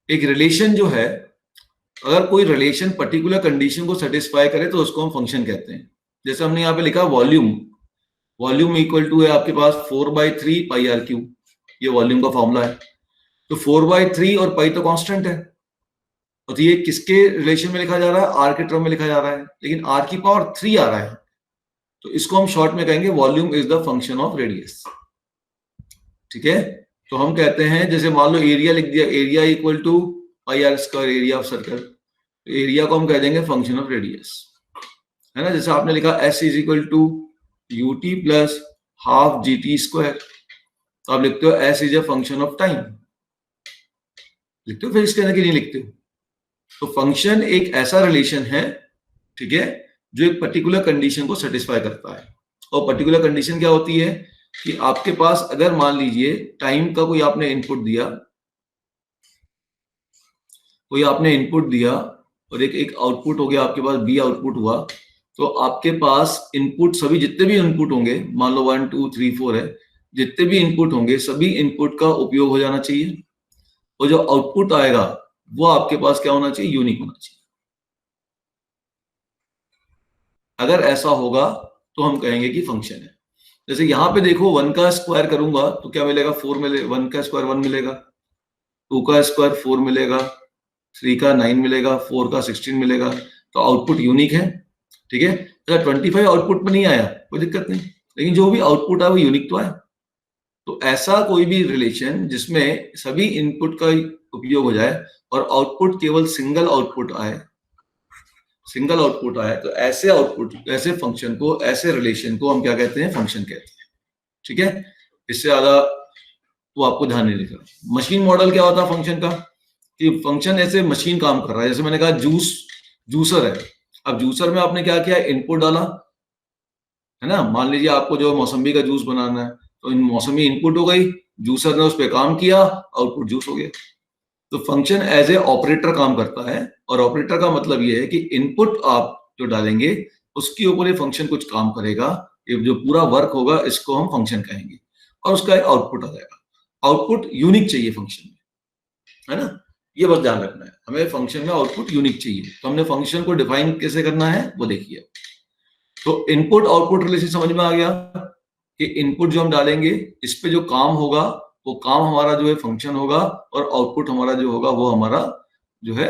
एक रिलेशन जो है, अगर कोई रिलेशन पर्टिकुलर कंडीशन को सेटिस्फाई करे तो उसको हम फंक्शन कहते हैं। जैसे हमने यहाँ पे लिखा वॉल्यूम, वॉल्यूम इक्वल टू है आपके पास 4/3 पाई आर क्यू, ये वॉल्यूम का फॉर्मूला है। तो 4/3 और पाई तो कांस्टेंट है, तो ये किसके रिलेशन में लिखा जा रहा है? आर के टर्म में लिखा जा रहा है, लेकिन आर की पावर 3 आ रहा है, तो इसको हम शॉर्ट में कहेंगे volume is the function of radius. ठीक है, तो हम कहते हैं जैसे मान लो एरिया लिख दिया, area equal to pi r square area of circle, area को हम कह देंगे फंक्शन ऑफ रेडियस, है ना। जैसे आपने लिखा S is equal to u t plus half g t square, तो आप लिखते हो S is a function of time, लिखते हो फिर इसके अंदर कि नहीं लिखते हो? तो फंक्शन एक ऐसा रिलेशन है, ठीक है, जो एक पर्टिकुलर कंडीशन को सेटिस्फाई करता है। और पर्टिकुलर कंडीशन क्या होती है कि आपके पास अगर मान लीजिए टाइम का कोई आपने इनपुट दिया, कोई आपने इनपुट दिया और एक आउटपुट हो गया आपके पास, बी आउटपुट हुआ, तो आपके पास इनपुट सभी जितने भी इनपुट होंगे, मान लो 1 2 3 4 है, जितने भी इनपुट होंगे सभी इनपुट का उपयोग हो जाना चाहिए, और जो आउटपुट आएगा वो आपके पास क्या होना चाहिए? यूनिक होना चाहिए। अगर ऐसा होगा तो हम कहेंगे कि फंक्शन है। जैसे यहां पे देखो 1 का स्क्वायर करूंगा तो क्या मिलेगा? 4 मिलेगा, 1 का स्क्वायर 1 मिलेगा, 2 का स्क्वायर 4 मिलेगा, 3 का 9 मिलेगा, 4 का 16 मिलेगा, तो आउटपुट यूनिक है। ठीक है, अगर 25 आउटपुट में नहीं आया कोई दिक्कत नहीं, लेकिन जो भी आउटपुट है वो यूनिक तो है। तो ऐसा कोई भी रिलेशन जिसमें सभी इनपुट का उपयोग हो जाए और आउटपुट केवल सिंगल आउटपुट आए, सिंगल आउटपुट आए, तो ऐसे आउटपुट, ऐसे फंक्शन को, ऐसे रिलेशन को हम क्या कहते हैं? फंक्शन कहते हैं। ठीक है, इससे ज्यादा तो आपको ध्यान नहीं देगा। मशीन मॉडल क्या होता है फंक्शन का? कि फंक्शन ऐसे मशीन काम कर रहा है, जैसे मैंने कहा जूसर है। अब जूसर में आपने क्या किया? इनपुट डाला, है ना। मान लीजिए आपको जो मौसम्बी का जूस बनाना है, तो इन मौसमी इनपुट हो गई, जूसर ने उस पर काम किया, आउटपुट जूस हो गया। तो फंक्शन एज ए ऑपरेटर काम करता है, और ऑपरेटर का मतलब ये है कि इनपुट आप जो डालेंगे उसके ऊपर ये फंक्शन कुछ काम करेगा, ये जो पूरा वर्क होगा इसको हम फंक्शन कहेंगे, और उसका एक आउटपुट आ जाएगा। आउटपुट यूनिक चाहिए फंक्शन में, है ना, ये बस ध्यान रखना है, हमें फंक्शन में आउटपुट यूनिक चाहिए। तो हमने फंक्शन को डिफाइन कैसे करना है वो देखिए। तो इनपुट आउटपुट रिलेशन समझ में आ गया कि इनपुट जो हम डालेंगे इस पे जो काम होगा वो काम हमारा जो है फंक्शन होगा, और आउटपुट हमारा जो होगा वो हमारा जो है,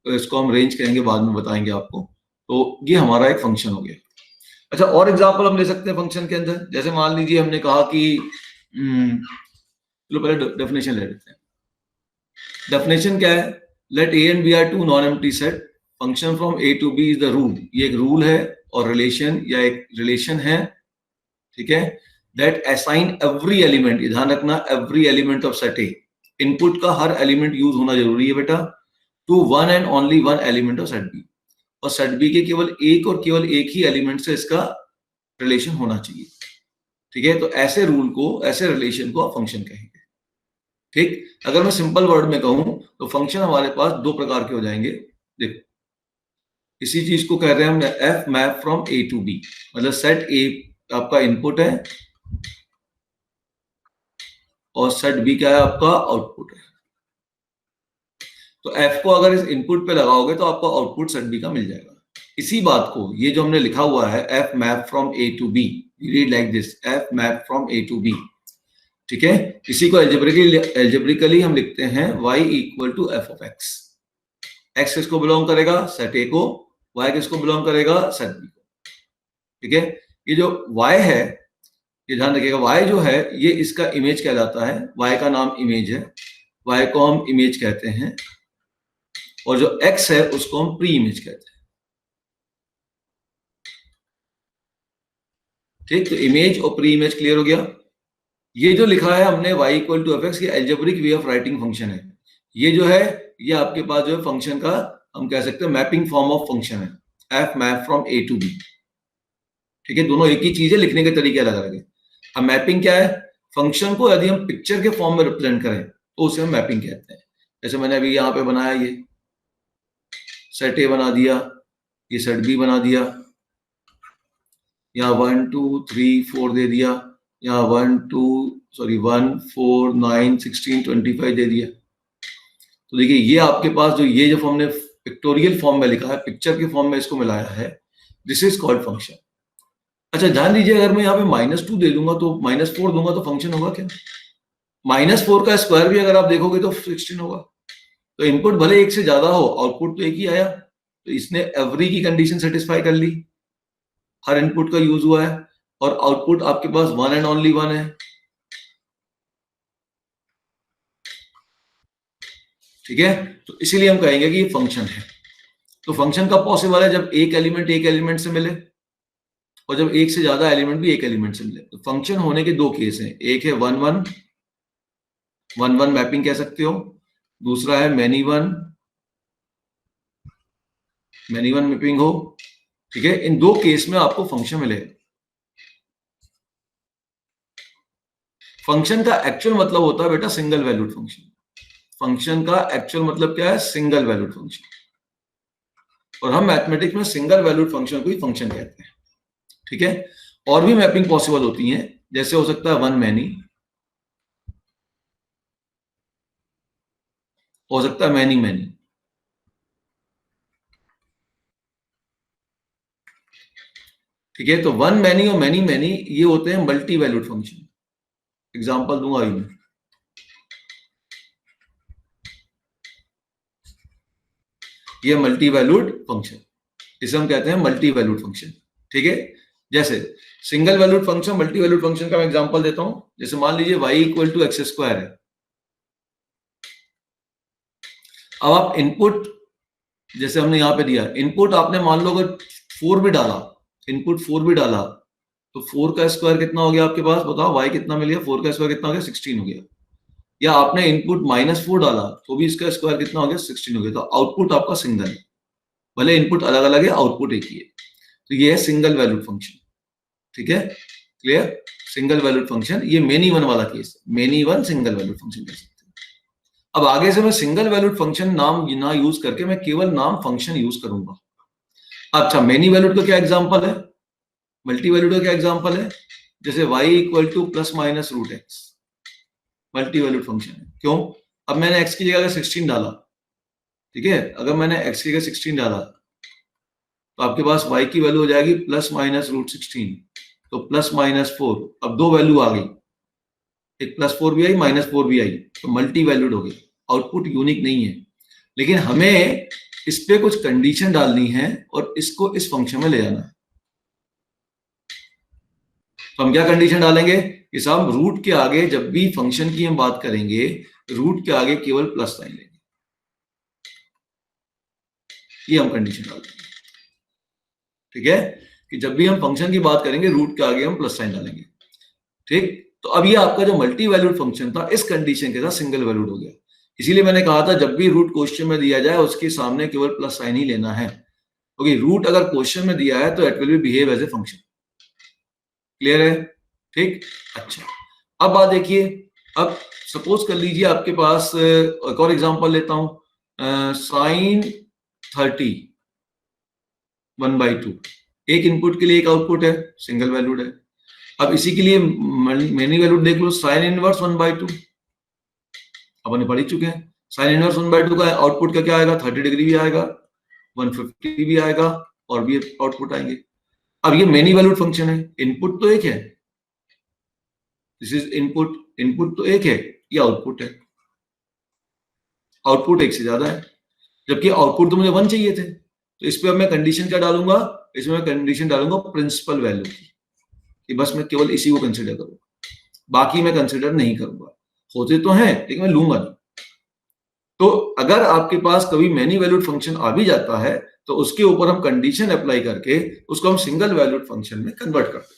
इसको हम रेंज कहेंगे, बाद में बताएंगे आपको। तो ये हमारा एक फंक्शन हो गया। अच्छा, और एग्जांपल हम ले सकते हैं फंक्शन के अंदर। जैसे मान लीजिए हमने कहा कि चलो पहले डेफिनेशन ले लेते हैं। डेफिनेशन क्या है? Let A and B are two non empty set, function from A to B is the rule. ये एक रूल है और रिलेशन या एक रिलेशन है, ठीक है, दैट असाइन एवरी एलिमेंट, ध्यान रखना, every element of set A, input का हर एलिमेंट यूज होना जरूरी है बेटा, to one and only one element of set B, और सेट बी के केवल एक और केवल एक ही एलिमेंट से इसका रिलेशन होना चाहिए। ठीक है, तो ऐसे रूल को, ऐसे रिलेशन को आप फंक्शन कहेंगे। ठीक, अगर मैं सिंपल वर्ड में कहूं तो फंक्शन हमारे पास दो प्रकार के हो जाएंगे। देखो, इसी चीज को कह रहे हैं हम F map from A to B, मतलब सेट ए आपका इनपुट है और सेट बी क्या है? आपका आउटपुट है। तो एफ को अगर इस इनपुट पे लगाओगे तो आपको आउटपुट सेट बी का मिल जाएगा। इसी बात को, ये जो हमने लिखा हुआ है F map from A to B, read like this, F map from A to B, ठीक है, इसी को एल्जेब्रिकली हम लिखते हैं y equal to F of X. X किसको बिलोंग करेगा? सेट ए को, y किसको बिलोंग करेगा? सेट बी को। ठीक है, ये जो y है, ये ध्यान रखिएगा, y जो है ये इसका इमेज कहलाता है, y का नाम इमेज है, y को हम इमेज कहते हैं, और जो x है उसको हम प्री इमेज कहते हैं। ठीक, तो इमेज और प्री इमेज क्लियर हो गया। ये जो लिखा है हमने y equal to f x, ये algebraic way of writing function है। ये जो है ये आपके पास जो है फंक्शन का, हम कह सकते हैं मैपिंग फॉर्म ऑफ फंक्शन है, F map from A to B. ठीक है, दोनों एक ही चीज है, लिखने के तरीके अलग अलग है। अब मैपिंग क्या है? फंक्शन को यदि हम पिक्चर के फॉर्म में रिप्रेजेंट करें तो उसे हम मैपिंग कहते हैं। जैसे मैंने अभी यहाँ पे बनाया, ये सेट ए बना दिया, ये सेट बी बना दिया, यहाँ 1 2 3 4 दे दिया, यहाँ 1 4 9 16 25 दे दिया। तो देखिए ये आपके पास जो हमने पिक्टोरियल फॉर्म में लिखा है, पिक्चर के फॉर्म में इसको मिलाया है, दिस इज कॉल्ड फंक्शन। अच्छा ध्यान दीजिए, अगर मैं यहाँ पे -2 दे दूंगा तो -4 दूंगा तो फंक्शन होगा क्या? -4 का स्क्वायर भी अगर आप देखोगे तो 16 होगा। तो इनपुट भले एक से ज्यादा हो, आउटपुट तो एक ही आया। तो इसने एवरी की कंडीशन सेटिस्फाई कर ली, हर इनपुट का यूज हुआ है, और आउटपुट आपके पास वन एंड ओनली वन है। ठीक है, तो इसीलिए हम कहेंगे कि ये फंक्शन है। तो फंक्शन कब पॉसिबल है? जब एक एलिमेंट से मिले, और जब एक से ज्यादा एलिमेंट भी एक एलिमेंट से मिले। तो फंक्शन होने के दो केस हैं, एक है 1-1 मैपिंग कह सकते हो, दूसरा है मैनी वन मैपिंग हो। ठीक है, इन दो केस में आपको फंक्शन मिलेगा। फंक्शन का एक्चुअल मतलब होता है बेटा सिंगल वैल्यूड फंक्शन। फंक्शन का एक्चुअल मतलब क्या है? Single valued function. और हम मैथमेटिक्स में सिंगल वैल्यूड फंक्शन को ही फंक्शन कहते हैं। ठीक है, और भी मैपिंग पॉसिबल होती हैं, जैसे हो सकता है वन मैनी, हो सकता है मैनी मैनी। ठीक है, तो वन मैनी और मैनी मैनी ये होते हैं मल्टी वैल्यूड फंक्शन। एग्जांपल दूंगा अभी मैं। ये मल्टी वैल्यूड फंक्शन, इसे हम कहते हैं मल्टी वैल्यूड फंक्शन। ठीक है, जैसे single valued function, multi valued function का मैं एग्जांपल देता हूं। जैसे मान लीजिए y = x² है। अब आप इनपुट, जैसे हमने यहां पे दिया इनपुट, आपने मान लो अगर 4 भी डाला, इनपुट 4 भी डाला, तो 4 का स्क्वायर कितना हो गया आपके पास? बताओ, y कितना मिल गया? 4 का स्क्वायर कितना हो गया? 16 हो गया। या आपने इनपुट -4 डाला, तो भी इसका स्क्वायर कितना हो गया? 16 हो गया। तो आउटपुट आपका सिंगल है, भले इनपुट अलग अलग है, आउटपुट एक ही है। तो ये है सिंगल वैल्यूड फंक्शन। ठीक है, क्लियर? सिंगल वैल्यूड फंक्शन, ये मेनी वन वाला case, many one single valued function कह सकते हैं। अब आगे से मैं सिंगल वैल्यूड फंक्शन नाम ना यूज करके मैं केवल नाम फंक्शन यूज करूंगा। अच्छा, मेनी वैल्यूड का क्या एग्जांपल है? मल्टी वैल्यूड का क्या एग्जांपल है? जैसे y = ±√x, multi valued function है। क्यों? अब मैंने x की जगह 16 डाला। ठीक है, अगर मैंने x की जगह 16 डाला, तो आपके पास y की वैल्यू हो जाएगी ±√16, तो +-4। अब दो वैल्यू आ गई, एक +4 भी आई, -4 भी आई, तो मल्टी वैल्यूड हो गई। आउटपुट यूनिक नहीं है, लेकिन हमें इस पे कुछ कंडीशन डालनी है और इसको इस फंक्शन में ले जाना है। तो हम क्या कंडीशन डालेंगे कि साहब रूट के आगे जब भी फंक्शन की हम बात करेंगे, रूट के आगे केवल प्लस साइन लेंगे। ये हम कंडीशन डालते हैं। ठीक है, कि जब भी हम फंक्शन की बात करेंगे, रूट के आगे हम प्लस साइन डालेंगे। ठीक, तो अब ये आपका जो मल्टी वैल्यूड फंक्शन था, इस कंडीशन के साथ सिंगल वैल्यूड हो गया। इसीलिए मैंने कहा था जब भी रूट क्वेश्चन में दिया जाए, उसके सामने केवल प्लस साइन ही लेना है, क्योंकि रूट अगर क्वेश्चन में दिया है तो it will be behave as a function. Clear है? ठीक, अच्छा, अब बात देखिए। अब सपोज कर लीजिए आपके पास एक और एग्जांपल लेता हूं, sin 30 1/2। एक इनपुट के लिए एक आउटपुट है, सिंगल वैल्यूड है। अब इसी के लिए मेनी वैल्यूड देख लो, sin इनवर्स 1/2 अपन पढ़ ही चुके हैं। sin इनवर्स 1/2 का आउटपुट का क्या आएगा? 30 डिग्री भी आएगा, 150 भी आएगा, और भी आउटपुट आएंगे। अब ये मेनी वैल्यूड फंक्शन है, इनपुट तो एक है, दिस इज इनपुट, इनपुट तो एक है, ये आउटपुट है, आउटपुट एक से ज्यादा है, जबकि आउटपुट तो मुझे 1 चाहिए थे। तो इस पे अब मैं कंडीशन क्या डालूंगा? इसमें मैं कंडीशन डालूंगा प्रिंसिपल वैल्यू की, कि बस मैं केवल इसी को कंसिडर करूंगा, बाकी मैं कंसिडर नहीं करूंगा। होते तो हैं लेकिन मैं लूंगा नहीं। तो अगर आपके पास कभी मेनी वैल्यूड फंक्शन आ भी जाता है, तो उसके ऊपर हम कंडीशन अप्लाई करके उसको हम सिंगल वैल्यूड फंक्शन में कन्वर्ट कर देंगे।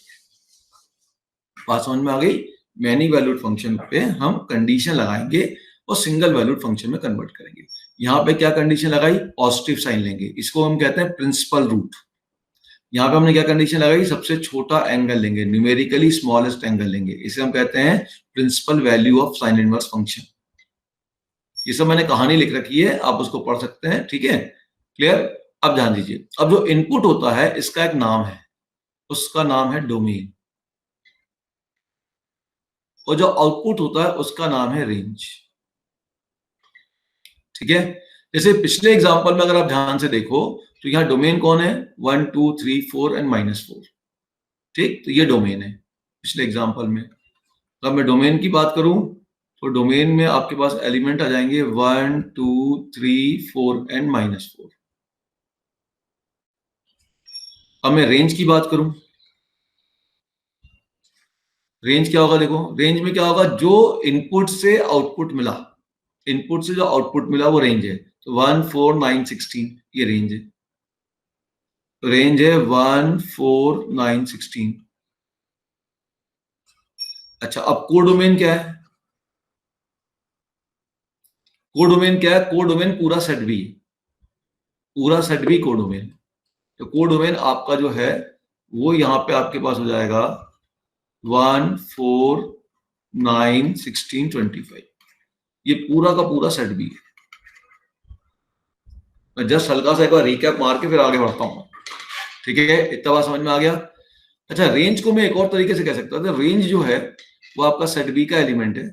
बात समझ में आ गई? मेनी वैल्यूड फंक्शन पे हम कंडीशन लगाएंगे और सिंगल वैल्यूड फंक्शन में कन्वर्ट करेंगे। यहाँ पे क्या कंडीशन लगाई? पॉजिटिव साइन लेंगे, इसको हम कहते हैं प्रिंसिपल रूट। यहाँ पे हमने क्या कंडीशन लगाई? सबसे छोटा एंगल लेंगे, न्यूमेरिकली स्मॉलेस्ट एंगल लेंगे, इसे हम कहते हैं principal value of sine inverse function. ये सब मैंने कहानी लिख रखी है, आप उसको पढ़ सकते हैं। ठीक है, क्लियर? अब ध्यान दीजिए, अब जो इनपुट होता है इसका एक नाम है, उसका नाम है डोमेन, और जो आउटपुट होता है उसका नाम है रेंज। ठीक है, जैसे पिछले एग्जांपल में अगर आप ध्यान से देखो तो यहाँ डोमेन कौन है, 1 2 3 4 एंड -4, ठीक, तो ये डोमेन है पिछले एग्जांपल में। तो अब मैं डोमेन की बात करूं तो डोमेन में आपके पास एलिमेंट आ जाएंगे 1 2 3 4 एंड -4। अब मैं रेंज की बात करूं, रेंज क्या होगा, देखो रेंज में क्या होगा, जो इनपुट से आउटपुट मिला, इनपुट से जो आउटपुट मिला वो रेंज है। तो 1 4 9 16 ये रेंज है, तो रेंज है 1 4 9 16। अच्छा, अब कोडोमेन क्या है, कोडोमेन क्या है, कोडोमेन पूरा सेट भी है, पूरा सेट भी कोडोमेन। तो कोडोमेन आपका जो है वो यहाँ पे आपके पास हो जाएगा 1 4 9 16 25, ये पूरा का पूरा सेट भी है। मैं जस्ट हल्का सा एक बार रिकैप मार के फिर आगे बढ़ता हूँ, ठीक है, इतना बात समझ में आ गया। अच्छा, रेंज को मैं एक और तरीके से कह सकता हूँ, रेंज जो है वो आपका सेट बी का एलिमेंट है।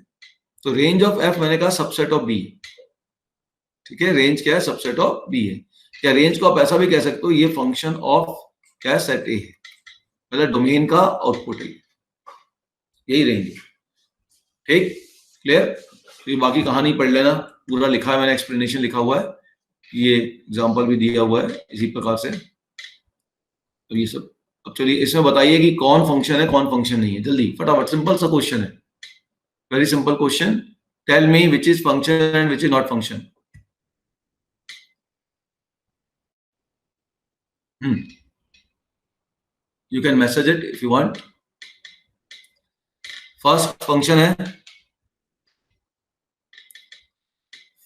तो रेंज ऑफ एफ मैंने कहा सबसेट ऑफ बी, ठीक है, रेंज क्या है, सबसेट ऑफ बी है। क्या रेंज को आप ऐसा भी कह सकते हो, ये फंक्शन ऑफ क्या है, सेट ए है, मतलब डोमेन का आउटपुट है, यही रेंज है, ठीक, क्लियर। तो ये बाकी कहानी पढ़ लेना, पूरा लिखा है मैंने, एक्सप्लेनेशन लिखा हुआ है, ये एग्जांपल भी दिया हुआ है इसी प्रकार से। तो ये सब, अब चलिए इसमें बताइए कि कौन फंक्शन है कौन फंक्शन नहीं है, जल्दी फटाफट, सिंपल सा क्वेश्चन है, very simple question. Tell me which is function and which is not function. You can message it if you want. First function है,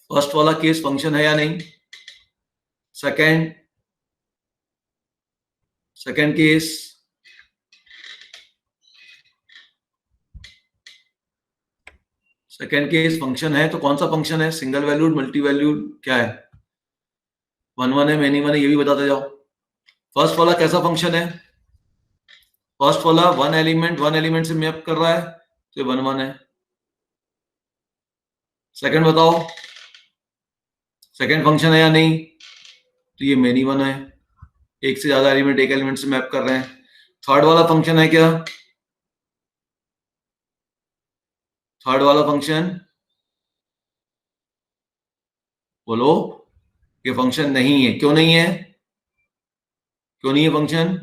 फर्स्ट वाला केस फंक्शन है या नहीं, second, second case, second case function है, तो कौन सा function है, सिंगल वैल्यूड, मल्टी वैल्यूड, क्या है, 1 1 है, मैनी 1 है, ये भी बताते जाओ। फर्स्ट वाला कैसा फंक्शन है, फर्स्ट वाला वन एलिमेंट से मैप कर रहा है, तो ये 1 1 है। सेकंड बताओ, सेकंड फंक्शन है या नहीं, तो ये मैनी 1 है, एक से ज्यादा एलिमेंट एक एलिमेंट से मैप कर रहे हैं। थर्ड वाला फंक्शन है क्या, थर्ड वाला फंक्शन बोलो, ये फंक्शन नहीं है, क्यों नहीं है, क्यों नहीं है फंक्शन,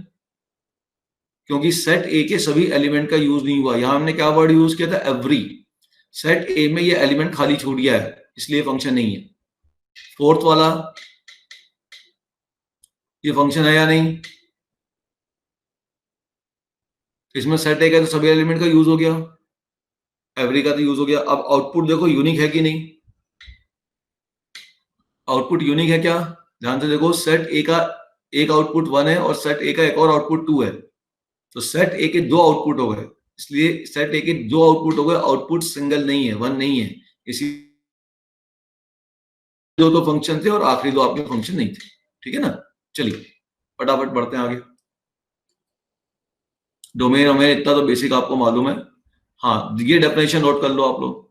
क्योंकि सेट ए के सभी एलिमेंट का यूज नहीं हुआ। यहां हमने क्या वर्ड यूज किया था, एवरी, सेट ए में ये एलिमेंट खाली छूट गया है, इसलिए फंक्शन नहीं है। फोर्थ वाला, ये फंक्शन है या नहीं, इसमें सेट ए का तो सभी एलिमेंट का यूज हो गया, एवरी का तो यूज हो गया। अब आउटपुट देखो यूनिक है कि नहीं, आउटपुट यूनिक है क्या, ध्यान से देखो, सेट ए का एक आउटपुट 1 है और सेट ए का एक और आउटपुट 2 है, तो सेट ए के दो आउटपुट हो गए, इसलिए सेट ए के दो आउटपुट हो गए, आउटपुट सिंगल नहीं है, 1 नहीं है, इसी दो तो फंक्शन थे और आखिरी दो आपके फंक्शन नहीं थे, ठीक है ना। चलिए फटाफट बढ़ते हैं आगे। डोमेन हमें इतना तो बेसिक आपको मालूम है, हाँ ये डेफिनेशन नोट कर लो आप लोग।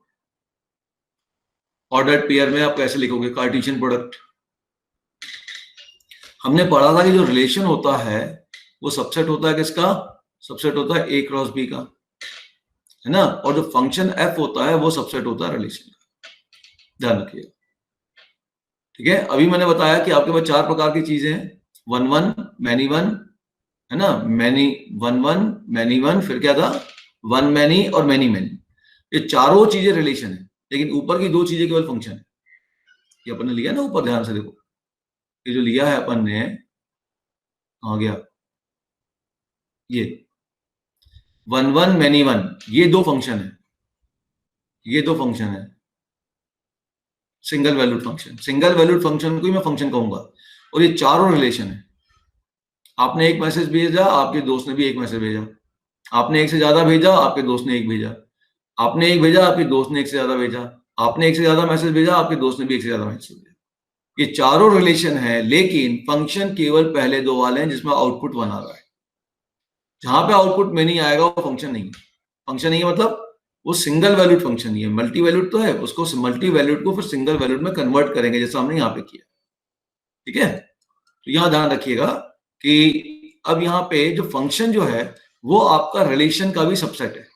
ऑर्डर्ड पेयर में आप कैसे लिखोगे, कार्टेशियन प्रोडक्ट, हमने पढ़ा था कि जो रिलेशन होता है वो सबसेट होता है किसका, सबसेट होता है ए क्रॉस बी का, है ना, और जो फंक्शन एफ होता है वो सबसेट होता है रिलेशन का, ध्यान रखिएगा, ठीक है। अभी मैंने बताया कि आपके पास चार प्रकार की चीजें हैं, 1 1 मैनी 1, है ना, मैनी 1 1 मैनी 1, फिर क्या था, 1 मैनी और मैनी मैनी, ये चारों चीजें रिलेशन है, लेकिन ऊपर की दो चीजें केवल फंक्शन है। ये अपन ने लिया ना ऊपर, ध्यान से देखो, ये जो लिया है अपन ने, आ गया ये 1 1 मैनी 1, ये दो फंक्शन है, ये दो फंक्शन है, single valued function, single valued function को ही मैं फंक्शन कहूंगा, और ये चारों रिलेशन है। आपने एक मैसेज भेजा, आपके दोस्त ने भी एक मैसेज भेजा, आपने एक से ज्यादा भेजा, आपके दोस्त ने एक भेजा, आपने एक भेजा, आपके दोस्त ने एक से ज्यादा भेजा, आपने एक से ज्यादा मैसेज भेजा, आपके दोस्त ने भी एक से ज्यादा मैसेज भेजा, ये चारों रिलेशन है, लेकिन फंक्शन केवल पहले दो वाले हैं जिसमें आउटपुट 1 आ रहा है। जहां पे आउटपुट में नहीं आएगा वो फंक्शन नहीं है, फंक्शन नहीं है मतलब वो सिंगल वैल्यूड फंक्शन ही है। मल्टी वैल्यूड तो है, उसको मल्टी वैल्यूड को फिर सिंगल वैल्यूड में कन्वर्ट करेंगे, जैसा हमने यहाँ पे किया। ठीक है, तो यहाँ ध्यान रखिएगा कि अब यहाँ पे जो फंक्शन जो है वो आपका रिलेशन का भी सबसेट है।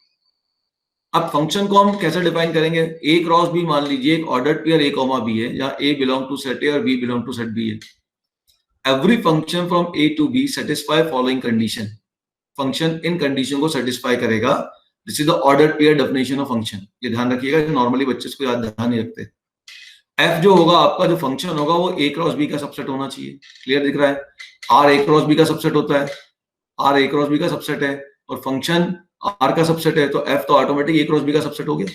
अब फंक्शन को हम कैसे डिफाइन करेंगे? ए क्रॉस बी मान लीजिए एक ordered pair A comma B है, जहां A belong to set A और B belong to set B है। Every function from A to B satisfy following condition. Function इन कंडीशन को सेटिस्फाई करेगा। This is the ordered pair definition of function. ये ध्यान रखिएगा, नॉर्मली बच्चे इसको याद ध्यान नहीं रखते। एफ जो होगा आपका, जो फंक्शन होगा वो ए क्रॉस बी का सबसेट होना चाहिए। क्लियर दिख रहा है? आर ए क्रॉस बी का सबसेट होता है, आर ए क्रॉस बी का सबसेट है, और फंक्शन आर का सबसेट है, तो एफ तो ऑटोमेटिक ए क्रॉस बी का सबसेट हो गया।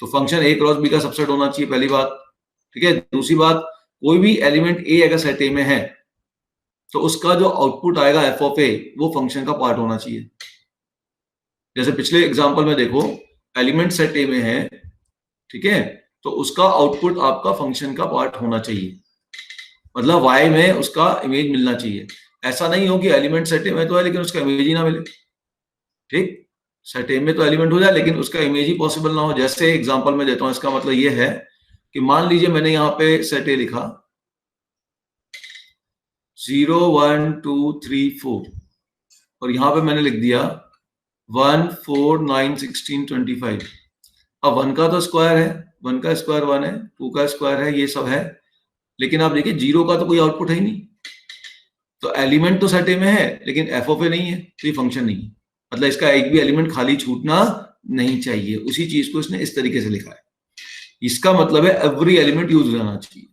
तो फंक्शन ए क्रॉस बी का सबसेट होना चाहिए, पहली बात। ठीक है, दूसरी बात, कोई भी एलिमेंट ए अगर सेट ए में है तो उसका जो आउटपुट आएगा एफ ऑफ ए वो फंक्शन का पार्ट होना चाहिए। जैसे पिछले एग्जांपल में देखो, एलिमेंट सेट ए में है, ठीक है, तो उसका आउटपुट आपका फंक्शन का पार्ट होना चाहिए, मतलब वाई में उसका इमेज मिलना चाहिए। ऐसा नहीं हो कि एलिमेंट सेट ए में तो है लेकिन उसका इमेज ही ना मिले। ठीक, सेट ए में तो एलिमेंट हो जाए लेकिन उसका इमेज ही पॉसिबल ना हो। जैसे एग्जांपल में देता हूं, इसका मतलब ये है कि मान लीजिए मैंने यहाँ पे सेट ए लिखा 0 1 2 3 4, और यहाँ पे मैंने लिख दिया 1 4 9 16 25। अब 1 का तो स्क्वायर है, 1 का स्क्वायर 1 है, 2 का स्क्वायर है, ये सब है, लेकिन आप देखिए 0 का तो कोई आउटपुट है ही नहीं। तो एलिमेंट तो सेट ए में है लेकिन एफ ऑफ ए नहीं है, तो ये फंक्शन नहीं है। मतलब इसका एक भी एलिमेंट खाली छूटना नहीं चाहिए। उसी चीज को इसने इस तरीके से लिखा है। इसका मतलब है एवरी एलिमेंट यूज रहना चाहिए।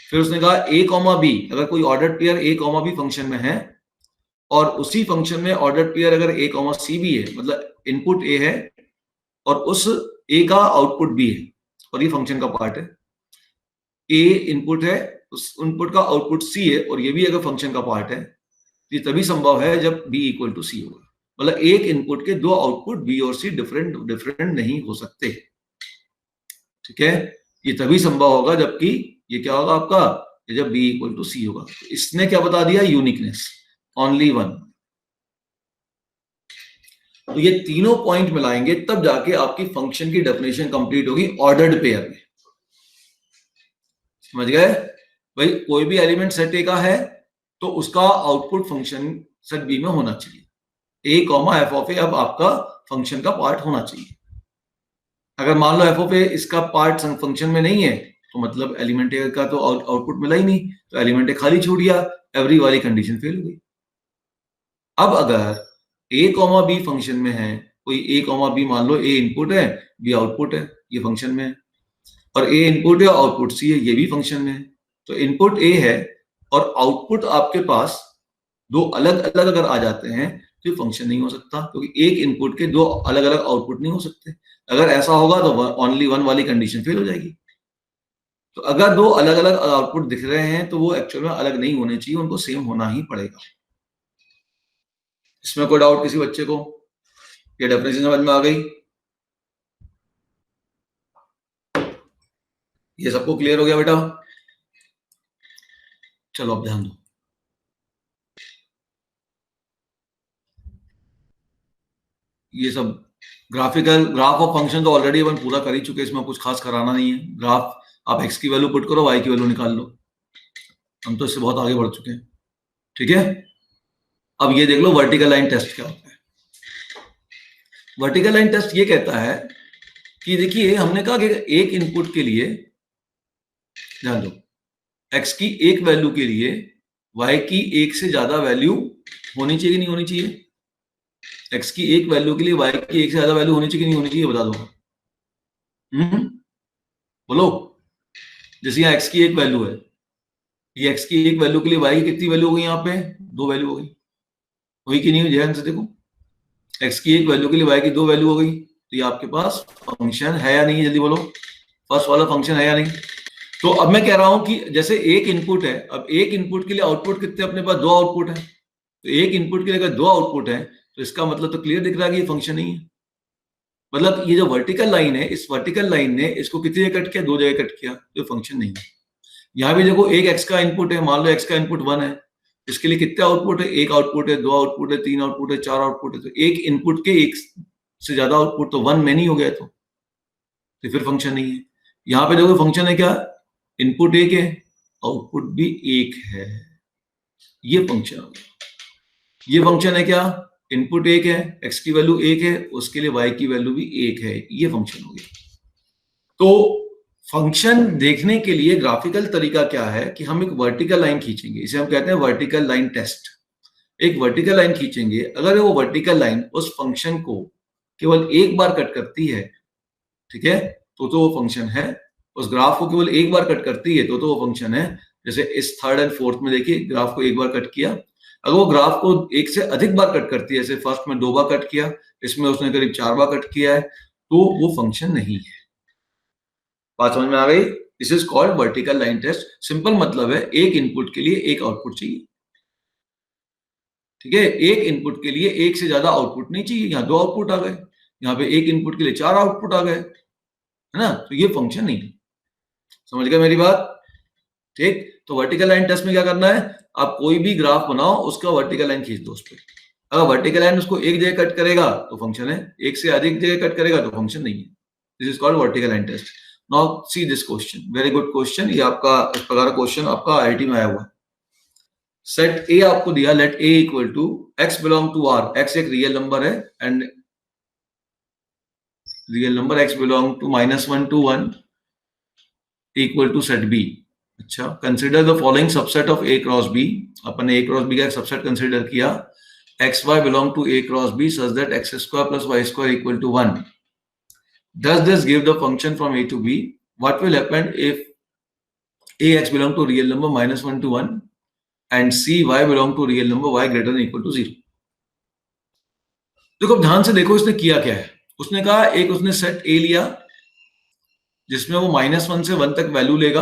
फिर उसने कहा ए कॉमा बी, अगर कोई ordered pair A comma B function में है और उसी फंक्शन में ऑर्डर्ड पेयर अगर ए कॉमा सी भी है, मतलब इनपुट ए है और उस ए का आउटपुट बी है और ये फंक्शन का पार्ट है। ए इनपुट है, उस इनपुट का आउटपुट सी है और ये भी अगर फंक्शन का पार्ट है, ये तभी संभव है जब बी इक्वल टू सी होगा। मतलब एक इनपुट के दो आउटपुट बी और सी डिफरेंट नहीं हो सकते। ठीक है, ये तभी संभव होगा जबकि ये क्या होगा आपका, जब बी इक्वल टू सी होगा। तो इसने क्या बता दिया? Uniqueness, only one. तो ये तीनों पॉइंट मिलाएंगे तब जाके आपकी फंक्शन की डेफिनेशन कंप्लीट होगी ऑर्डर्ड पेयर में। समझ गए भाई? कोई भी एलिमेंट सेट ए का है तो उसका आउटपुट फंक्शन सेट बी में होना चाहिए। ए कॉमा एफ ऑफ ए अब आपका फंक्शन का पार्ट होना चाहिए। अगर मान लो एफ ऑफ ए इसका पार्ट फंक्शन में नहीं है तो मतलब एलिमेंट ए का तो आउटपुट मिला ही नहीं, तो एलिमेंट ए खाली छूट गया, एवरी वाली कंडीशन फेल हो गई। अब अगर ए कॉमा बी फंक्शन में है, कोई ए कॉमा बी मान लो, ए इनपुट है बी आउटपुट है, ये फंक्शन में है, और ए इनपुट है आउटपुट सी है, ये भी फंक्शन में है। तो इनपुट ए है और आउटपुट आपके पास दो अलग अलग अगर आ जाते हैं तो फंक्शन नहीं हो सकता, क्योंकि एक इनपुट के दो अलग अलग आउटपुट नहीं हो सकते। अगर ऐसा होगा तो ओनली वन वाली कंडीशन फेल हो जाएगी। तो अगर दो अलग अलग आउटपुट दिख रहे हैं तो वो एक्चुअल में अलग नहीं होने चाहिए, उनको सेम होना ही पड़ेगा। इसमें कोई डाउट किसी बच्चे को? ये डेफिनेशन समझ में आ गई? ये सबको क्लियर हो गया बेटा? चलो अब ध्यान दो। ये सब ग्राफ ऑफ फंक्शन तो ऑलरेडी अपन पूरा कर ही चुके, इसमें कुछ खास कराना नहीं है। ग्राफ आप एक्स की वैल्यू पुट करो, वाई की वैल्यू निकाल लो, हम तो इससे बहुत आगे बढ़ चुके हैं। ठीक है, अब ये देख लो वर्टिकल लाइन टेस्ट क्या होता है। वर्टिकल लाइन टेस्ट ये कहता है कि देखिए हमने कहा कि एक इनपुट के लिए, ध्यान दो, एक्स की एक वैल्यू के लिए वाई की एक से ज्यादा वैल्यू होनी चाहिए कि नहीं होनी चाहिए? एक्स की एक वैल्यू के लिए वाई की एक से ज्यादा वैल्यू होनी चाहिए कि नहीं होनी चाहिए? बता दो। बोलो। जैसे यहाँ एक्स की एक वैल्यू है, ये एक्स की एक वैल्यू के लिए वाई की कितनी वैल्यू हो गई? यहाँ पे दो वैल्यू हो गई, हुई कि नहीं हुई? ध्यान से देखो, एक्स की एक वैल्यू के लिए वाई की दो वैल्यू हो गई, तो ये आपके पास फंक्शन है या नहीं? जल्दी बोलो, फर्स्ट वाला फंक्शन है या नहीं? तो अब मैं कह रहा हूं कि जैसे एक इनपुट है, अब एक इनपुट के लिए आउटपुट कितने अपने पास? दो आउटपुट है। तो एक इनपुट के लिए अगर दो आउटपुट है तो इसका मतलब तो क्लियर दिख रहा है कि ये फंक्शन नहीं है। मतलब ये जो वर्टिकल लाइन है, इस वर्टिकल लाइन ने इसको कितनी जगह कट किया? दो जगह कट किया, तो फंक्शन नहीं है। यहाँ भी देखो एक एक्स का इनपुट है, मान लो एक्स का इनपुट 1 है, इसके लिए कितने आउटपुट है? एक आउटपुट है, दो आउटपुट है, तीन आउटपुट है, चार आउटपुट है। तो एक इनपुट के एक से ज्यादा आउटपुट, तो 1 मैनी हो गया, तो फिर फंक्शन नहीं है। यहाँ पे देखो फंक्शन है क्या, इनपुट 1 है, आउटपुट भी 1 है, ये फंक्शन हो गया। ये फंक्शन है क्या, इनपुट 1 है, x की वैल्यू 1 है, उसके लिए y की वैल्यू भी 1 है, ये फंक्शन हो गया। तो फंक्शन देखने के लिए ग्राफिकल तरीका क्या है कि हम एक वर्टिकल लाइन खींचेंगे, इसे हम कहते हैं वर्टिकल लाइन टेस्ट। एक वर्टिकल लाइन खींचेंगे, अगर वो वर्टिकल लाइन उस फंक्शन को केवल एक बार कट करती है, ठीक है, तो वो फंक्शन है। उस ग्राफ को केवल एक बार कट करती है तो वो फंक्शन है। जैसे इस थर्ड एंड फोर्थ में देखिए, ग्राफ को एक बार कट किया, अगर वो ग्राफ को एक से अधिक बार कट करती है, जैसे फर्स्ट में 2 बार कट किया, इसमें उसने करीब 4 बार कट किया है, तो वो फंक्शन नहीं है। बात समझ में आ गई? This is called vertical line test. Simple मतलब है एक इनपुट के लिए एक आउटपुट चाहिए, ठीक है, एक इनपुट के लिए एक से ज्यादा आउटपुट नहीं चाहिए। यहाँ 2 आउटपुट आ गए, यहाँ पे एक इनपुट के लिए 4 आउटपुट आ गए, है ना, तो ये फंक्शन नहीं है। समझ गए मेरी बात? ठीक, तो वर्टिकल लाइन टेस्ट में क्या करना है, आप कोई भी ग्राफ बनाओ, उसका वर्टिकल लाइन खींच दो उस पर। अगर वर्टिकल लाइन उसको एक जगह कट करेगा तो फंक्शन है, एक से अधिक जगह कट करेगा तो फंक्शन नहीं है। This is called vertical line test. Now see this question, very good question. ये आपका इस प्रकार का क्वेश्चन आपका आईआईटी में आया हुआ। सेट ए आपको दिया, let A equal to X belong to R, X एक रियल नंबर है and real number X belong to -1 to 1 equal to set B. अच्छा, consider the following subset of A cross B. अपन ने A cross B का एक subset consider किया, X Y belong to A cross B such that X square plus Y square equal to 1। Does this give the function from A to B? What will happen if ax belong to real number -1 to 1 and cy belong to real number y greater than equal to 0? देखो ध्यान से देखो इसने किया क्या है। उसने कहा एक उसने सेट A लिया जिसमें वो -1 से 1 तक वैल्यू लेगा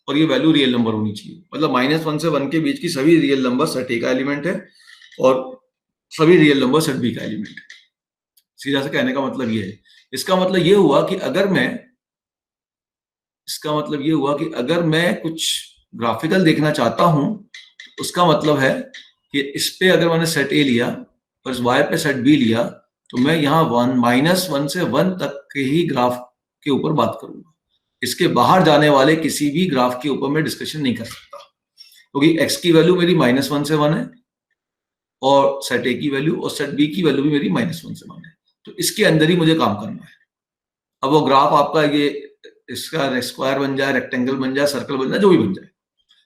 और ये वैल्यू रियल नंबर होनी चाहिए, मतलब -1 से 1 के बीच की सभी रियल नंबर सेट A का एलिमेंट है और सभी रियल नंबर सेट B का एलिमेंट है। सीधा से कहने का मतलब ये है। इसका मतलब ये हुआ कि अगर मैं कुछ ग्राफिकल देखना चाहता हूं, उसका मतलब है कि इस पे अगर मैंने सेट ए लिया और इस वाई पे सेट बी लिया, तो मैं यहाँ -1 से 1 तक के ही ग्राफ के ऊपर बात करूंगा। इसके बाहर जाने वाले किसी भी ग्राफ के ऊपर मैं डिस्कशन नहीं कर सकता, क्योंकि एक्स की वैल्यू मेरी -1 से 1 है और सेट ए की वैल्यू और सेट बी की वैल्यू भी मेरी -1 से 1 है, तो इसके अंदर ही मुझे काम करना है। अब वो ग्राफ आपका ये इसका स्क्वायर बन जाए, रेक्टेंगल बन जाए, सर्कल बन जाए, जो भी बन जाए,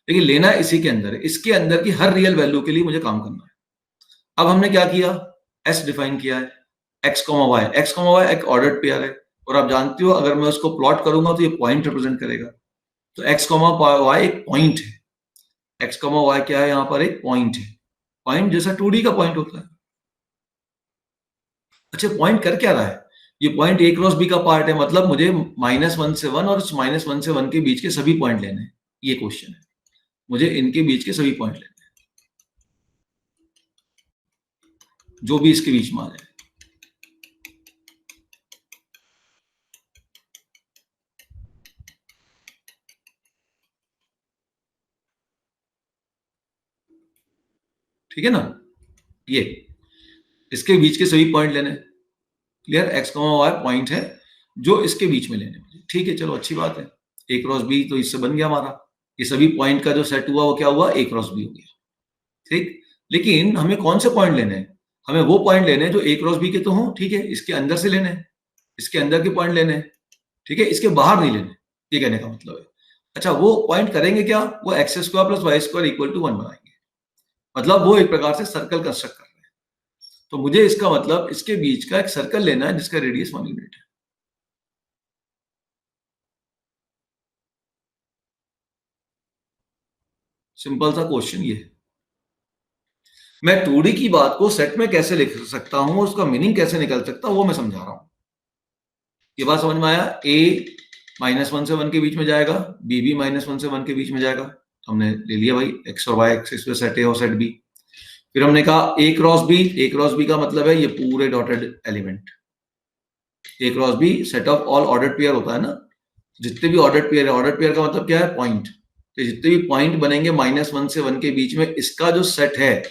लेकिन लेना है इसी के अंदर है। इसके अंदर की हर रियल वैल्यू के लिए मुझे काम करना है। अब हमने क्या किया, एस डिफाइन किया है, एक्स कॉमा वाई एक ऑर्डर्ड पेयर है और आप जानते हो अगर मैं उसको प्लॉट करूंगा तो ये पॉइंट रिप्रेजेंट करेगा, तो एक्स कॉमा वाई एक पॉइंट है। एक्स कॉमा वाई क्या है, यहाँ पर एक पॉइंट है, पॉइंट जैसा 2D का पॉइंट होता है। अच्छा, पॉइंट कर क्या रहा है, ये पॉइंट ए क्रॉस बी का पार्ट है, मतलब मुझे -1 से 1 और -1 से 1 के बीच के सभी पॉइंट लेने हैं। ये क्वेश्चन है, मुझे इनके बीच के सभी पॉइंट लेने हैं, जो भी इसके बीच में आ जाए। ठीक है ना, ये इसके बीच के सभी पॉइंट लेने। Clear, X comma Y point है जो इसके बीच में लेने मुझे। ठीक है, चलो अच्छी बात है, ए क्रॉस बी तो इससे बन गया हमारा, ये सभी पॉइंट का जो सेट हुआ वो क्या हुआ, ए क्रॉस बी हो गया। ठीक, लेकिन हमें कौन से पॉइंट लेने हैं, हमें वो पॉइंट लेने हैं जो ए क्रॉस बी के तो हों, ठीक है, इसके अंदर से लेने हैं, इसके अंदर के पॉइंट लेने हैं, ठीक है, इसके बाहर नहीं लेने, ये कहने का मतलब है। अच्छा, वो पॉइंट करेंगे क्या, वो X square plus Y square equal to 1 बनाएंगे, मतलब वो एक प्रकार से सर्कल कंस्ट्रक्ट कर रहे हैं। तो मुझे इसका मतलब इसके बीच का एक सर्कल लेना है जिसका रेडियस 1 यूनिट है। सिंपल सा क्वेश्चन ये है। मैं 2D की बात को सेट में कैसे लिख सकता हूं, उसका मीनिंग कैसे निकल सकता हूं, वो मैं समझा रहा हूं। ये बात समझ में आया, a -1 से 1 के बीच में जाएगा, b भी -1 से 1 के बीच में जाएगा, तो हमने ले लिया भाई x और y एक्सिस पे सेट a और सेट b। फिर हमने कहा a क्रॉस b का मतलब है ये पूरे dotted element. a cross b set of all ordered pair होता है ना, जितने भी ऑर्डर्ड पेयर है, ऑर्डर्ड पेयर का मतलब क्या है, पॉइंट, तो जितने भी पॉइंट बनेंगे -1 से 1 के बीच में, इसका जो सेट है,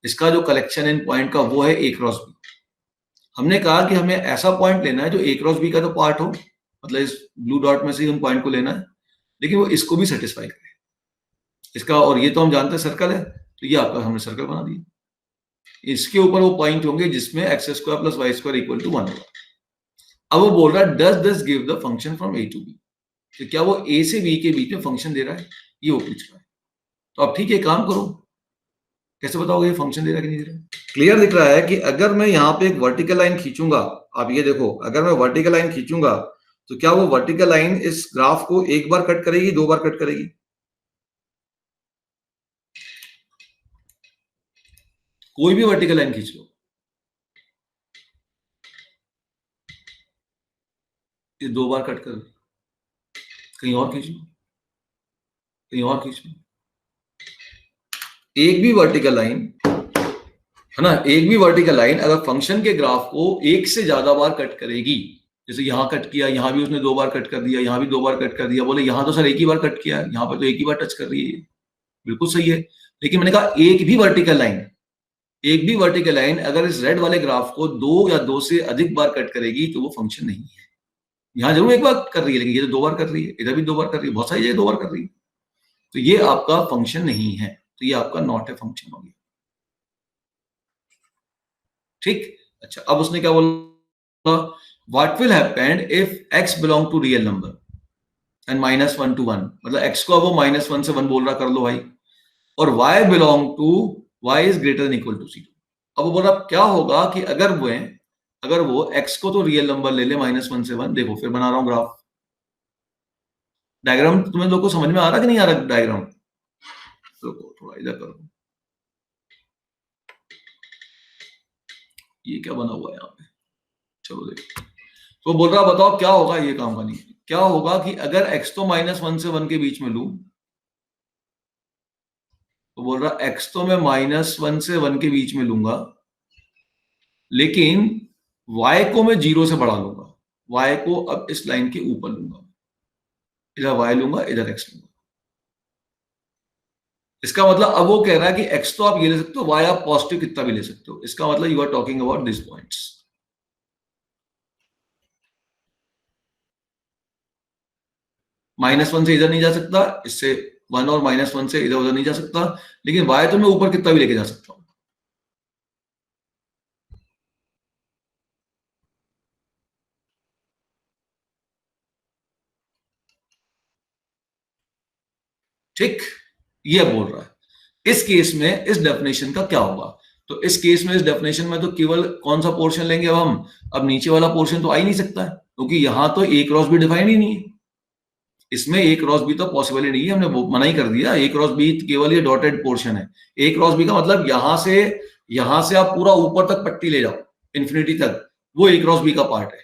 इसका जो कलेक्शन इन पॉइंट का, वो है a क्रॉस b। हमने कहा कि हमें ऐसा पॉइंट लेना है जो ए क्रॉस बी का तो पार्ट हो, मतलब इस ब्लू डॉट में से उन पॉइंट को लेना है, लेकिन वो इसको भी सेटिस्फाई करे इसका, और ये तो हम जानते हैं सर्कल है, तो ये आपका हमने सर्कल बना दिया। इसके ऊपर वो पॉइंट होंगे जिसमें X square plus Y square equal to 1 होगा। अब वो बोल रहा है does this give the function from A to B, तो क्या वो ए से बी के बीच में फंक्शन दे रहा है, ये वो पूछ रहा है। तो अब ठीक है, काम करो, कैसे बताओगे ये फंक्शन दे रहा है कि नहीं दे रहा है? क्लियर दिख रहा है कि अगर मैं यहाँ पे एक वर्टिकल लाइन खींचूंगा, आप ये देखो, अगर मैं वर्टिकल लाइन खींचूंगा तो क्या वो वर्टिकल लाइन इस ग्राफ को एक बार कट करेगी, 2 बार कट करेगी? कोई भी वर्टिकल लाइन खींच लो, ये 2 बार कट कर, कहीं और खींच लो, कहीं और खींच लो, एक भी वर्टिकल लाइन है ना, एक भी वर्टिकल लाइन अगर फंक्शन के ग्राफ को एक से ज्यादा बार कट करेगी, जैसे यहां कट किया, यहां भी उसने 2 बार कट कर दिया, यहां भी 2 बार कट कर दिया, बोले यहां तो सर एक ही बार कट किया है, यहां पर तो एक ही बार टच कर रही है, बिल्कुल सही है। लेकिन मैंने कहा एक भी वर्टिकल लाइन, एक भी वर्टिकल लाइन अगर इस रेड वाले ग्राफ को 2 या 2 से अधिक बार कट करेगी तो वो फंक्शन नहीं है। यहां जरूर एक बार कर रही है, लेकिन ये तो 2 बार कर रही है, इधर भी 2 बार कर रही है, बहुत सारी जगह 2 बार कर रही है, तो ये आपका फंक्शन नहीं है, तो ये आपका नॉट ए फंक्शन हो गया। ठीक, अच्छा, अब उसने क्या बोला, what will happen if x belong to real number and -1 to 1, मतलब x को अब वो -1 से 1 बोल रहा, कर लो भाई, और y belong to y is greater than equal to 0। अब वो बोल रहा क्या होगा कि अगर वो x को तो रियल नंबर ले ले -1 से 1, देखो फिर बना रहा हूं ग्राफ, डायग्राम तुम्हें लोग को समझ में आ रहा कि नहीं आ रहा डायग्राम? तो थोड़ा इधर करो, ये क्या बना हुआ है यहाँ पे, चलो देखो। तो बोल रहा बताओ क्या होगा, ये काम का नहीं, क्या होगा कि अगर x तो -1 से 1 के बीच में लूं, तो बोल रहा x तो मैं -1 से 1 के बीच में लूंगा, लेकिन y को मैं 0 से बढ़ा लूंगा, y को अब इस लाइन के ऊपर लूंगा, इधर y लूंगा, इधर x लूंगा। इसका मतलब अब वो कह रहा है कि x तो आप ये ले सकते हो, y आप पॉजिटिव कितना भी ले सकते हो, इसका मतलब you are talking about this points. -1 से इधर नहीं जा सकता, इससे 1 और -1 से इधर उधर नहीं जा सकता, लेकिन y तो मैं ऊपर कितना भी लेके जा सकता हूं। ठीक, ये बोल रहा है इस केस में इस डेफिनेशन का क्या होगा, तो इस केस में इस डेफिनेशन में तो केवल कौन सा पोर्शन लेंगे अब हम, अब नीचे वाला पोर्शन तो आ ही नहीं सकता है, क्योंकि यहां तो ए क्रॉस बी डिफाइन ही नहीं है, इसमें ए क्रॉस बी तो पॉसिबल ही नहीं है, हमने मना ही कर दिया, ए क्रॉस बी केवल ये डॉटेड पोर्शन है। ए क्रॉस बी का मतलब यहां से आप पूरा ऊपर तक पट्टी ले जाओ इन्फिनिटी तक, वो ए क्रॉस बी का पार्ट है।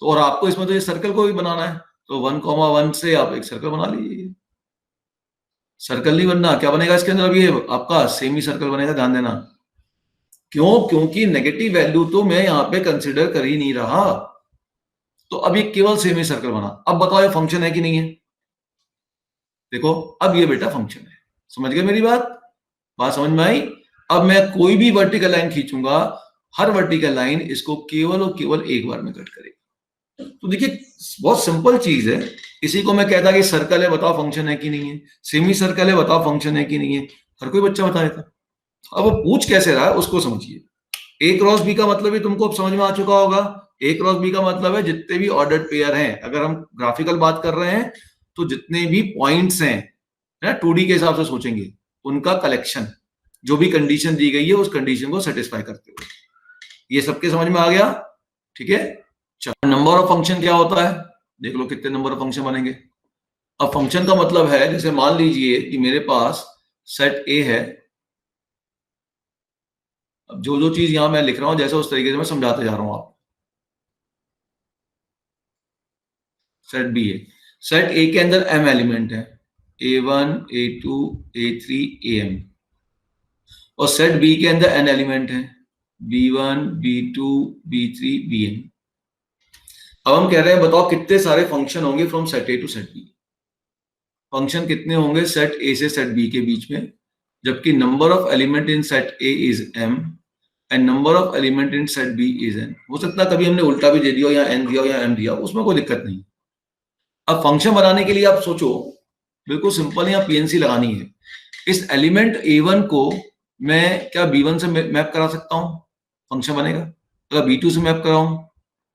तो और आपको इसमें तो ये सर्कल को भी बनाना है, तो 1,1 से आप एक सर्कल बना लीजिए। सर्कल नहीं बनना, क्या बनेगा इसके अंदर, अब ये आपका सेमी सर्कल बनेगा, ध्यान देना। क्यों? क्योंकि नेगेटिव वैल्यू तो मैं यहाँ पे कंसिडर कर ही नहीं रहा, तो अब ये केवल सेमी सर्कल बना। अब बताओ ये फंक्शन है कि नहीं है? देखो अब ये बेटा फंक्शन है, समझ गए मेरी बात समझ में आई? अब मैं कोई भी वर्टिकल लाइन खींचूंगा, हर वर्टिकल लाइन इसको केवल और केवल एक बार में कट करेगी। तो देखिए बहुत सिंपल चीज है, इसी को मैं कहता कि सर्कल है बताओ फंक्शन है कि नहीं है, सेमी सर्कल है बताओ फंक्शन है कि नहीं है, हर कोई बच्चा बता देता। अब वो पूछ कैसे रहा है उसको समझिए। ए क्रॉस बी का मतलब भी तुमको अब समझ में आ चुका होगा। ए क्रॉस बी का मतलब है जितने भी ऑर्डर्ड पेयर हैं, अगर हम ग्राफिकल बात कर रहे हैं तो जितने भी पॉइंट्स हैं ना 2D के हिसाब से सोचेंगे, उनका कलेक्शन, जो भी कंडीशन दी गई है उस कंडीशन को सेटिस्फाई करते हुए, ये सबके समझ में आ गया? ठीक है, चलो नंबर ऑफ फंक्शन क्या होता है देख लो, कितने नंबर ऑफ फंक्शन बनेंगे। अब फंक्शन का मतलब है, जैसे मान लीजिए कि मेरे पास सेट ए है, अब जो जो चीज यहां मैं लिख रहा हूं जैसे उस तरीके से मैं समझाते जा रहा हूं आप। सेट बी है, सेट ए के अंदर m एलिमेंट है, a1 a2 a3 am, और सेट बी के अंदर n एलिमेंट है, b1 b2 b3 bn। अब हम कह रहे हैं बताओ कितने सारे फंक्शन होंगे from set A to set B. Function कितने होंगे सेट ए से सेट बी के बीच में, जबकि number of element in set A is m, and number of element in set B is N. हो सकता है कभी हमने उल्टा भी दे दिया या एन दिया या एम दिया, उसमें कोई दिक्कत नहीं। अब फंक्शन बनाने के लिए आप सोचो, बिल्कुल सिंपल, यहाँ पीएनसी लगानी है। इस एलिमेंट A1 को मैं क्या B1 से मैप करा सकता हूँ, फंक्शन बनेगा। अगर B2 से मैप कराऊं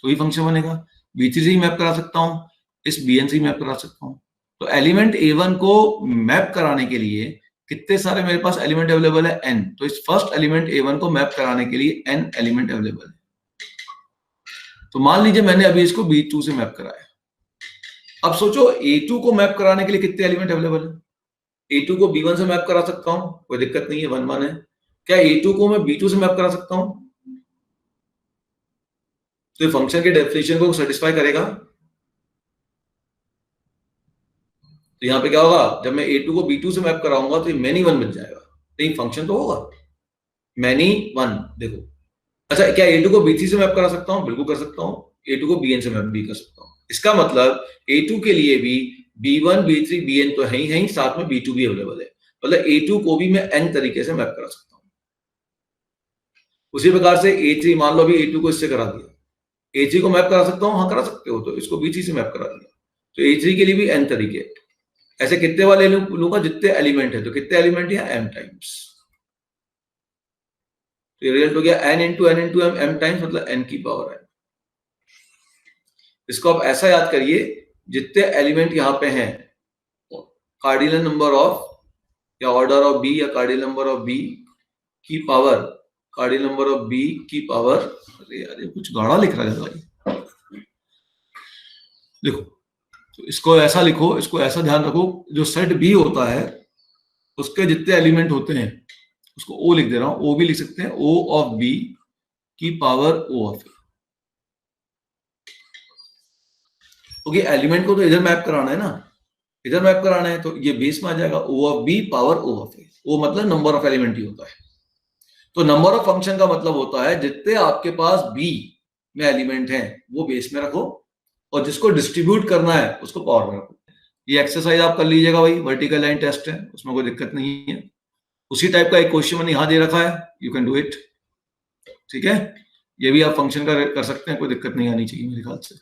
तो ही फंक्शन बनेगा। B3 से ही मैप करा सकता हूँ, इस Bn से ही मैप करा सकता हूँ। तो एलिमेंट A1 को मैप कराने के लिए कितने सारे मेरे पास एलिमेंट अवेलेबल है, n। तो इस फर्स्ट एलिमेंट A1 को मैप कराने के लिए n एलिमेंट अवेलेबल है। तो मान लीजिए मैंने अभी इसको B2 से मैप कराया। अब सोचो A2 को मैप कराने के लिए कितने एलिमेंट अवेलेबल है। A2 को B1 से मैप करा सकता हूं, कोई दिक्कत नहीं है, 1 1 है। क्या A2 को मैं B2 से मैप करा सकता हूं? तो ये फंक्शन के डेफिनेशन को सेटिस्फाई करेगा। तो यहां पे क्या होगा, जब मैं A2 को B2 से मैप कराऊंगा तो ये मैनी 1 बन जाएगा। नहीं, फंक्शन तो होगा मैनी 1। देखो, अच्छा, क्या A2 को B3 से मैप करा सकता हूं? बिल्कुल कर सकता हूं। A2 को Bn से मैप भी कर सकता हूं। इसका मतलब A2 के लिए भी B1 B3 Bn तो है ही, साथ में B2 भी अवेलेबल है। मतलब A2 को भी मैं n तरीके से मैप करा सकता हूं। उसी प्रकार से A3, मान लो अभी A2 को इससे करा दिया, A3 को मैप करा सकता हूं, हाँ करा सकते हो। तो इसको B3 से मैप करा दिया, तो A3 के लिए भी n तरीके। ऐसे कितने वाले लूंगा, जितने एलिमेंट है। तो कितने एलिमेंट है, m टाइम्स। तो ये रिजल्ट हो गया n into n into m times, मतलब n की पावर n। इसको आप ऐसा याद करिए, जितने एलिमेंट यहाँ पे हैं, कार्डिनल नंबर ऑफ या ऑर्डर ऑफ बी या कार्डिनल नंबर ऑफ बी की power, cardinal number of B की पावर, अरे यार ये कुछ गाढ़ा लिख रहा है भाई। देखो, तो इसको ऐसा लिखो, इसको ऐसा ध्यान रखो, जो सेट बी होता है उसके जितने एलिमेंट होते हैं, उसको ओ लिख दे रहा हूं, ओ भी लिख सकते हैं, ओ ऑफ बी की पावर ओ ऑफ ए। क्योंकि एलिमेंट को तो इधर मैप कराना है ना, इधर मैप कराना है, तो ये बेस में आ जाएगा O of B power O of A. O मतलब नंबर ऑफ एलिमेंट ही होता है। तो नंबर ऑफ फंक्शन का मतलब होता है जितने आपके पास बी में एलिमेंट हैं वो बेस में रखो, और जिसको डिस्ट्रीब्यूट करना है उसको पावर में रखो। ये एक्सरसाइज आप कर लीजिएगा भाई, वर्टिकल लाइन टेस्ट है, उसमें कोई दिक्कत नहीं है। उसी टाइप का एक क्वेश्चन मैंने यहां दे रखा है, यू कैन डू इट। ठीक है, ये भी आप फंक्शन का कर सकते हैं, कोई दिक्कत नहीं आनी चाहिए मेरे ख्याल से।